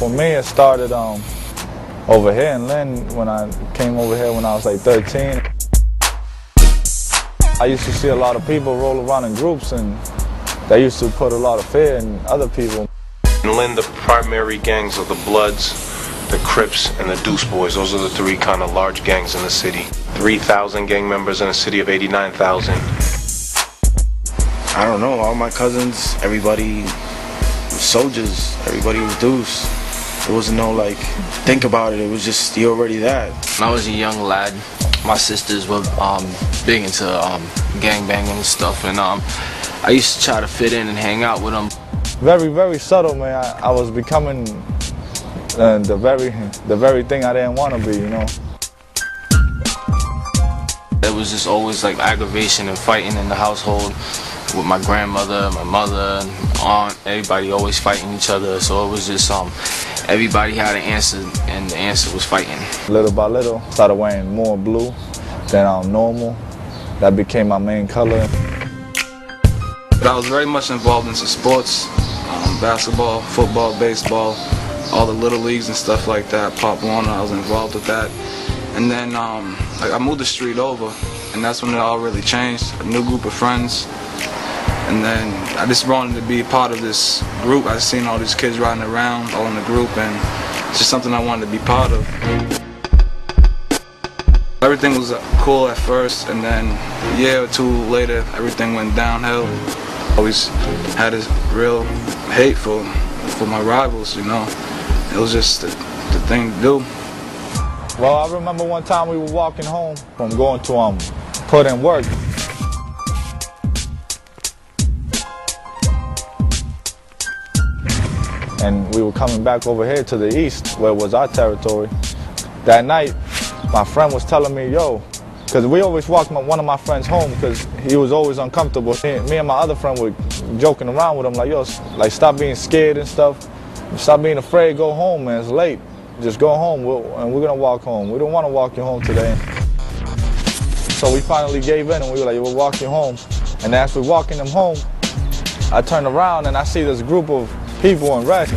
for me, it started over here in Lynn when I came over here when I was like 13. I used to see a lot of people roll around in groups, and they used to put a lot of fear in other people. In Lynn, the primary gangs are the Bloods, the Crips, and the Deuce Boys. Those are the three kind of large gangs in the city. 3,000 gang members in a city of 89,000. I don't know, all my cousins, everybody was soldiers, everybody was Deuce. There wasn't no like, think about it, it was just, you're already that. When I was a young lad, my sisters were big into gang banging and stuff, and I used to try to fit in and hang out with them. Very, very subtle, man. I was becoming the very thing I didn't want to be, you know. There was just always like aggravation and fighting in the household with my grandmother, my mother, and aunt. Everybody always fighting each other, so it was just everybody had an answer, and the answer was fighting. Little by little, started wearing more blue than normal. That became my main color. But I was very much involved into sports, basketball, football, baseball, all the little leagues and stuff like that. Pop Warner, I was involved with that. And then I moved the street over, and that's when it all really changed. A new group of friends. And then I just wanted to be part of this group. I seen all these kids riding around, all in the group, and it's just something I wanted to be part of. Everything was cool at first, and then a year or two later, everything went downhill. Always had this real hate for my rivals, you know. It was just the thing to do. Well, I remember one time we were walking home from going to put in work. And we were coming back over here to the east, where it was our territory. That night, my friend was telling me, yo, because we always walked one of my friends home because he was always uncomfortable. Me and my other friend were joking around with him, like, yo, like, stop being scared and stuff. Stop being afraid, go home, man, it's late. Just go home, and we're gonna walk home. We don't want to walk you home today. So we finally gave in, and we were like, we'll walk you home. And as we're walking them home, I turn around and I see this group of people in red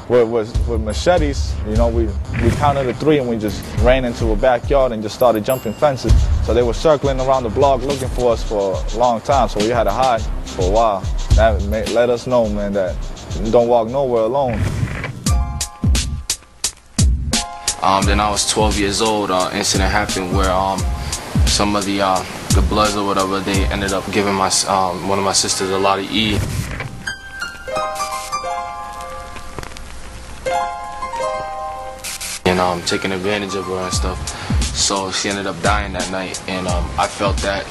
with machetes. You know, we counted to 3 and we just ran into a backyard and just started jumping fences. So they were circling around the block looking for us for a long time, so we had to hide for a while. That let us know, man, that you don't walk nowhere alone. Then I was 12 years old. Incident happened where some of the Bloods or whatever, they ended up giving one of my sisters a lot of E. And taking advantage of her and stuff. So she ended up dying that night, and I felt that,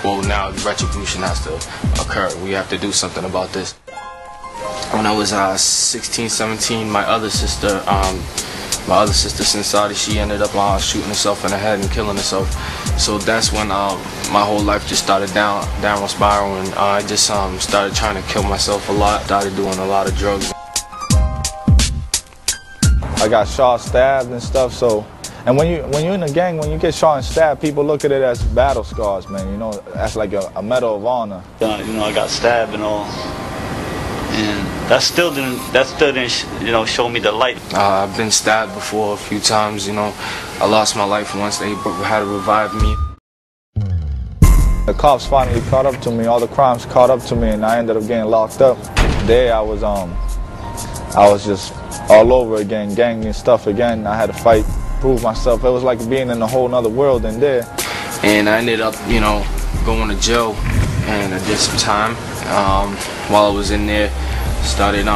well, now retribution has to occur. We have to do something about this. When I was 16, 17, my other sister Sinsadi, she ended up shooting herself in the head and killing herself. So that's when my whole life just started downward spiraling. I just started trying to kill myself a lot. Started doing a lot of drugs. I got shot, stabbed and stuff. So, and when you're in a gang, when you get shot and stabbed, people look at it as battle scars, man. You know, that's like a medal of honor. You know, I got stabbed and all. And that still didn't, you know, show me the light. I've been stabbed before a few times, you know. I lost my life once. They had to revive me. The cops finally caught up to me. All the crimes caught up to me, and I ended up getting locked up. There I was just all over again, gang and stuff again. I had to fight, prove myself. It was like being in a whole nother world in there. And I ended up, you know, going to jail, and I did some time. While I was in there, started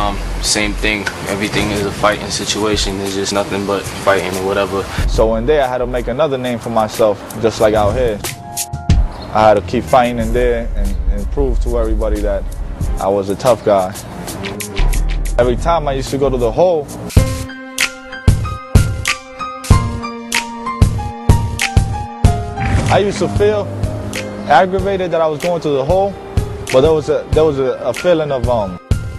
same thing. Everything is a fighting situation. There's just nothing but fighting or whatever. So in there I had to make another name for myself, just like out here. I had to keep fighting in there and prove to everybody that I was a tough guy. Every time I used to go to the hole, I used to feel aggravated that I was going to the hole, but there was a feeling of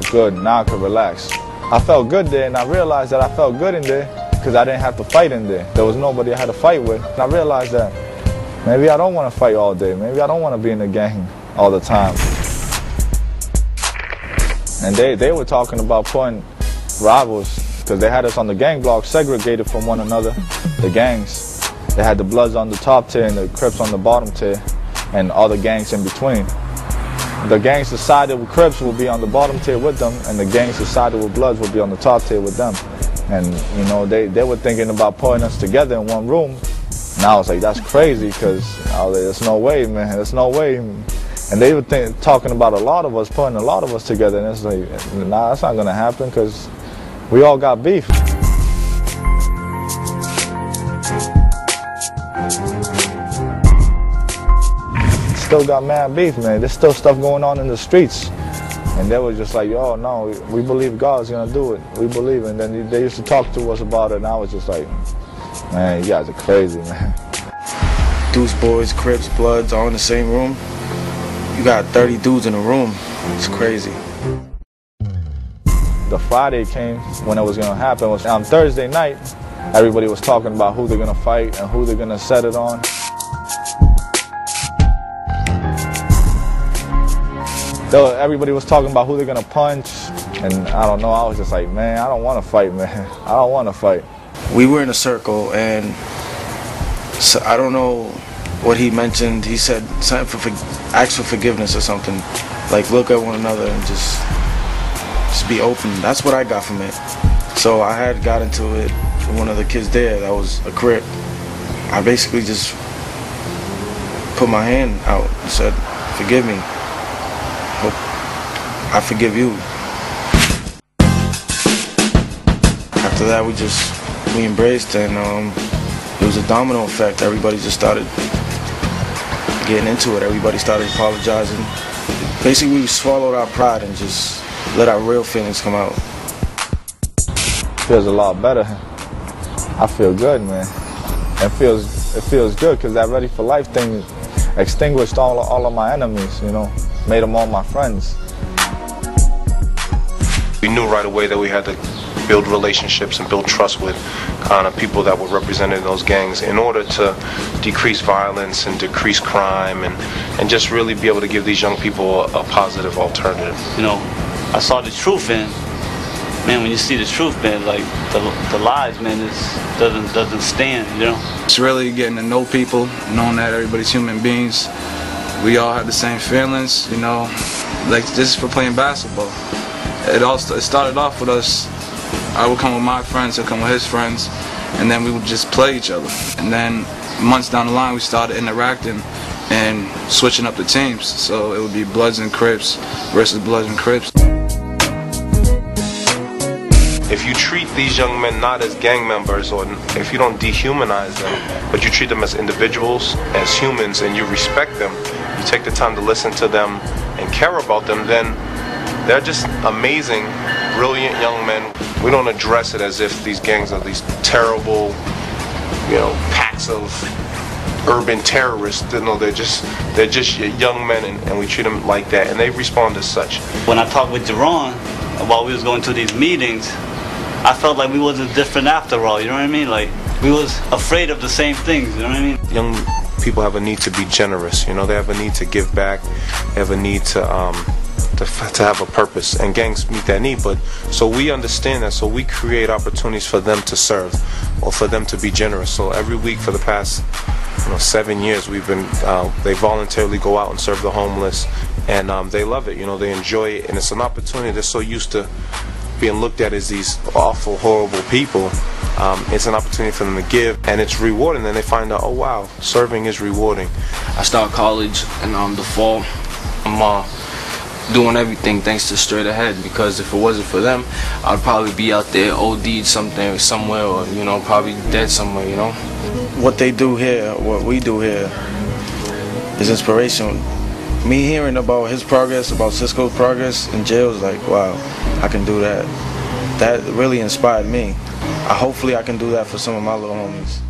good, now I could relax. I felt good there, and I realized that I felt good in there because I didn't have to fight in there. There was nobody I had to fight with. And I realized that maybe I don't want to fight all day. Maybe I don't want to be in the gang all the time. And they were talking about putting rivals because they had us on the gang block segregated from one another, the gangs. They had the Bloods on the top tier and the Crips on the bottom tier, and all the gangs in between. The gangs decided with Crips would be on the bottom tier with them, and the gangs decided with Bloods would be on the top tier with them. And you know, they were thinking about putting us together in one room. And I was like, that's crazy, because there's no way, man, there's no way. And they were talking about a lot of us, putting a lot of us together, and it's like, nah, that's not gonna happen, because we all got beef. Still got mad beef, man. There's still stuff going on in the streets. And they were just like, oh no, we believe God's gonna do it. We believe it. And then they used to talk to us about it, and I was just like, man, you guys are crazy, man. Deuce boys, Crips, Bloods, all in the same room. You got 30 dudes in a room. It's crazy. The Friday came when it was gonna happen. It was on Thursday night. Everybody was talking about who they're gonna fight and who they're gonna set it on. Everybody was talking about who they're gonna punch, and I don't know, I was just like, man, I don't wanna fight, man. I don't wanna fight. We were in a circle, and so I don't know what he mentioned. He said something ask for forgiveness or something. Like, look at one another and just be open. That's what I got from it. So I had got into it with one of the kids there that was a Crip. I basically just put my hand out and said, forgive me. I forgive you. After that, we embraced, and it was a domino effect. Everybody just started getting into it. Everybody started apologizing. Basically, we swallowed our pride and just let our real feelings come out. Feels a lot better. I feel good, man. It feels good, because that Ready for Life thing extinguished all of my enemies, you know, made them all my friends. We knew right away that we had to build relationships and build trust with kind of people that were represented in those gangs in order to decrease violence and decrease crime and just really be able to give these young people a positive alternative. You know, I saw the truth, and man, when you see the truth, man, like the lies, man, doesn't stand, you know. It's really getting to know people, knowing that everybody's human beings. We all have the same feelings, you know. Like, this is for playing basketball. It started off with us. I would come with my friends, he'll come with his friends, and then we would just play each other. And then months down the line, we started interacting and switching up the teams. So it would be Bloods and Crips versus Bloods and Crips. If you treat these young men not as gang members, or if you don't dehumanize them, but you treat them as individuals, as humans, and you respect them, you take the time to listen to them and care about them, then they're just amazing, brilliant young men. We don't address it as if these gangs are these terrible, you know, packs of urban terrorists. No, they're just young men, and we treat them like that, and they respond as such. When I talked with Jerron while we was going to these meetings, I felt like we wasn't different after all, you know what I mean? Like, we was afraid of the same things, you know what I mean? Young people have a need to be generous, you know, they have a need to give back, they have a need to have a purpose, and gangs meet that need. But so we understand that, so we create opportunities for them to serve or for them to be generous. So every week for the past 7 years, we've been they voluntarily go out and serve the homeless, and they love it, you know, they enjoy it, and it's an opportunity. They're so used to being looked at as these awful, horrible people. It's an opportunity for them to give, and it's rewarding. And they find out, oh wow, serving is rewarding. I start college in the fall. I'm doing everything thanks to Straight Ahead, because if it wasn't for them, I'd probably be out there OD'd somewhere, or, you know, probably dead somewhere, you know. What they do here, what we do here, is inspiration. Me hearing about his progress, about Cisco's progress in jail, is like, wow, I can do that. That really inspired me. Hopefully I can do that for some of my little homies.